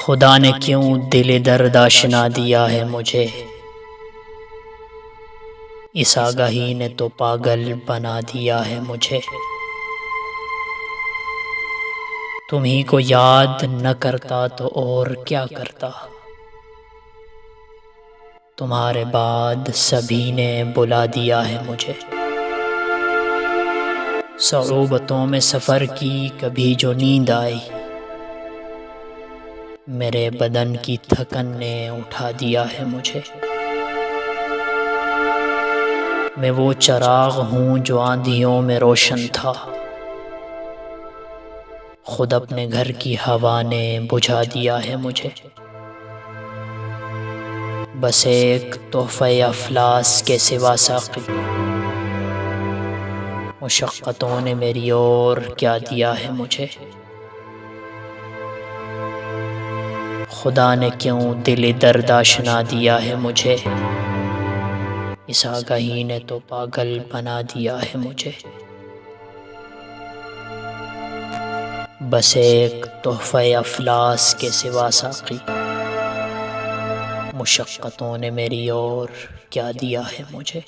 खुदा ने क्यों दिल दर्द आशना दिया है मुझे, इस आगाही ने तो पागल बना दिया है मुझे। तुम्ही को याद न करता तो और क्या करता, तुम्हारे बाद सभी ने बुला दिया है मुझे। सऊबतों में सफ़र की कभी जो नींद आई, मेरे बदन की थकन ने उठा दिया है मुझे। मैं वो चराग हूँ जो आंधियों में रोशन था, खुद अपने घर की हवा ने बुझा दिया है मुझे। बस एक तोहफ़े अफलास के सिवा साक़ी, मुशक्क़तों ने मेरी ओर क्या दिया है मुझे। खुदा ने क्यों दिल दर्द आशना दिया है मुझे, इस आगाही ने तो पागल बना दिया है मुझे। बस एक तोहफ़े अफलास के सिवा साक़ी, मुशक्क़तों ने मेरी ओर क्या दिया है मुझे।